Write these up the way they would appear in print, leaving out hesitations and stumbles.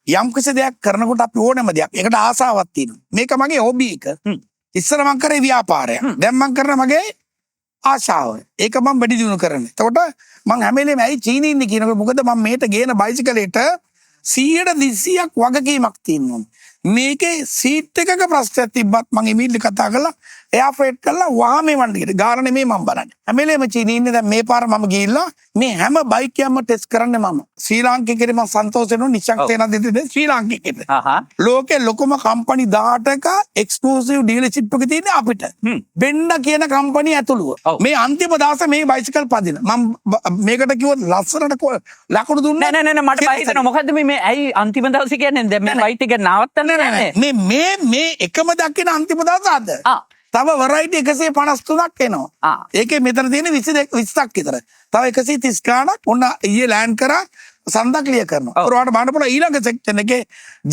යම් කිසි දෙයක් කරනකොට අපි ඕනම දෙයක් ඒකට ආසාවක් තියෙනවා. මේක මගේ හොබි එක. ඉස්සර මං කරේ ව්‍යාපාරයක්. දැන් මං කරන මගේ ආශාව. ඒක මම වැඩි දියුණු කරන්නේ. එතකොට මං හැම වෙලේම ඇයි චීනී ඉන්නේ කියනකොට මොකද මම මේට ගේන බයිසිකලෙට 100% වගකීමක් තියෙනවා. මේකේ සීට් එකක ප්‍රශ්නයක් තිබ්බත් මං ඉමීඩියට්ලි කතා කරලා එයා ෆ්‍රේට් කරලා වහාමේ වණ්ඩියට ගාන නෙමෙයි මම බලන්නේ. හැම වෙලේම චීනී ඉන්නේ දැන් මේ පාර මම ගිහිල්ලා මේ හැම බයික් එකක්ම ටෙස්ට් කරන්නේ මම. ශ්‍රී ලාංකිකේට මම සන්තෝෂ වෙනවා නිශ්චක් තේනදිට ශ්‍රී ලාංකිකේට. ලෝකේ ලොකුම කම්පැනි 18ක එක්ස්ක්ලූසිව් ඩීලර්ෂිප් එක තියෙන්නේ අපිට. බෙන්ඩ කියන කම්පැනි ඇතුළුව. මේ අන්තිම දවසේ මේ බයිසිකල් පදින. මම මේකට කිව්වොත් ලස්සනට ලකුණු දුන්නා. නෑ මට බය හිතෙනවා මොකද්ද මේ ඇයි අන්තිම දවසේ කියන්නේ දැන් මේ ෆයිට් එක නවත්තන්න නෑ. මේ එකම දකින අන්තිම දවස අද. තව වරයිටි 153ක් එනවා. ඒකේ මෙතන තියෙන 20ක් විතර. තව 130 ගාණක් ඔන්න ඊයේ ලෑන්ඩ් කරා සඳක් ක්ලියර් කරනවා. ඔයාලට බලන්න පුළුවන් ඊළඟ සෙක්ෂන් එකේ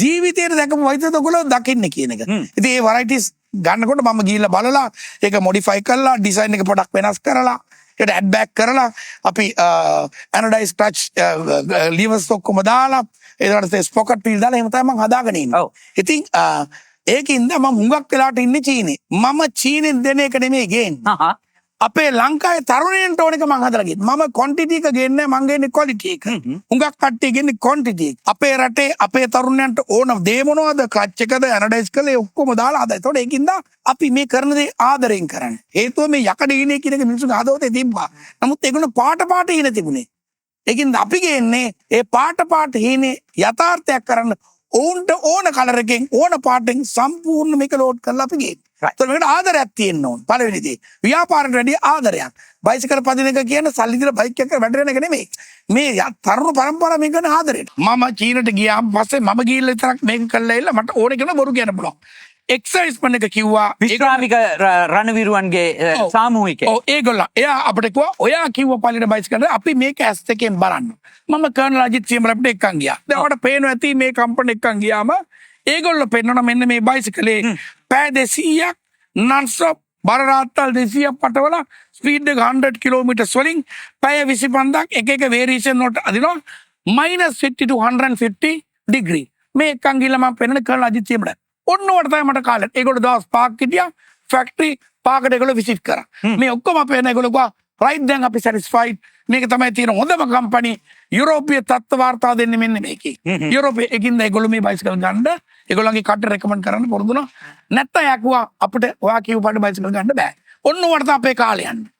ජීවිතේට දැකපු වයිතද ඔයගොල්ලෝ දකින්න කියන එක. ඉතින් මේ වරයිටිස් ගන්නකොට මම ගිහිල්ලා බලලා ඒක මොඩිෆයි කරලා ඩිසයින් එක පොඩක් වෙනස් කරලා ඒකට ඇඩ් බෑක් කරලා අපි ඇනොඩයිස් ටච් ලිවර්ස් ඔක්කොම දාලා ඒකට ස්පොකට් වීල් දාලා එහෙම තමයි මම හදාගෙන ඉන්නේ. ඉතින් ඒකින්ද මම හුඟක් වෙලාට ඉන්නේ චීනේ. මම චීනෙන් දෙන එක නෙමෙයි ගේන්නේ. අපේ ලංකාවේ තරුණයන්ට ඕන එක මම හදලා ගියේ. මම ක්වොන්ටිටි එක ගේන්නේ මම ගේන්නේ ක්වොලිටි එක. හුඟක් කට්ටිය ගේන්නේ ක්වොන්ටිටි එක. අපේ රටේ අපේ තරුණයන්ට ඕන දේ මොනවද? ක්ලච් එකද ඇනඩයිස් කළේ ඔක්කොම දාලා හදා. ඒතකොට ඒකින්ද අපි මේ කරන දේ ආදරෙන් කරන්නේ. හේතුව මේ යකඩ ඊනේ කියන එක මිනිස්සුගේ හදවතේ තිබ්බා. නමුත් ඒගොල්ලෝ පාට හීන තිබුණේ. ඒකින්ද අපි ගේන්නේ ඒ පාට හීනේ යථාර්ථයක් කරන්න ඕන්ට ඕන කලර් එකෙන් ඕන පාටෙන් සම්පූර්ණ මේක ලෝඩ් කරලා අපි ගේන්නේ. ඒතකොට මේකට ආදරයක් තියෙන්න ඕන. පළවෙනි දේ. ව්‍යාපාරයට වැඩි ආදරයක්. බයිසිකල් පදින එක කියන්නේ සල්ලි දීලා බයික් එකක වැඩරන එක නෙමෙයි. මේ තරුණ පරම්පරාව මේක කරන ආදරයට. මම චීනට ගියාම පස්සේ මම ගිහිල්ලා විතරක් මේක කළා ඉල්ල මට ඕනේ කියන බොරු කියන්න පුළුවන්. එක්සයිස්මන්ට් එක කිව්වා විශ්‍රාමික රණවිරුවන්ගේ සාමූහිකය. ඔව් ඒගොල්ලෝ එයා අපිට කිව්වා ඔයා කිව්වා පළවෙනි බයිසිකල් අපි මේක ඇස් දෙකෙන් බලන්න. මම කර්නල් අජිත් සියඹල අපිට එක්කන් ගියා. දැන් ඔයාලට පේනවා ඇති මේ කම්පැනි එක්කන් ගියාම ඒගොල්ලෝ පෙන්නන මෙන්න මේ බයිසිකලේ පැය 200ක් non stop බර රාත්තල් 200ක් පටවලා ස්පීඩ් එක 100 කිලෝමීටර්ස් වලින් පැය 25ක් එක වේරියේෂන් වලට අදිනවා -50 to 150 ඩිග්‍රී. මේ එක්කන් ගිහලා මම පෙන්නන කර්නල් අජිත් සියඹල. ඔන්න ඔයාලට තමයි මට කාලෙත්. ඒගොල්ලෝ දවස් 5ක් හිටියා ෆැක්ටරි පාකට ඒගොල්ලෝ විසිට් කරා. මේ ඔක්කොම අපේ එන ඒගොල්ලෝ ගා රයිට් දැන් අපි සැටිස්ෆයිඩ්. මේක තමයි තියෙන හොඳම කම්පැනි. යුරෝපීය තත්ත්ව වාර්තා දෙන්නේ මෙන්න මේකේ. යුරෝපයේ එකින්ද ඒගොල්ලෝ මේ බයිසිකල් ගන්න ඒගොල්ලන්ගේ කට්ට රෙකමන්ඩ් කරන්න පොරුදුනා. නැත්තම් යාකුවා අපිට ඔයා කියව පාට බයිසිකල් ගන්න බෑ. ඔන්න ඔයාලට අපේ කාලේ යන්නේ.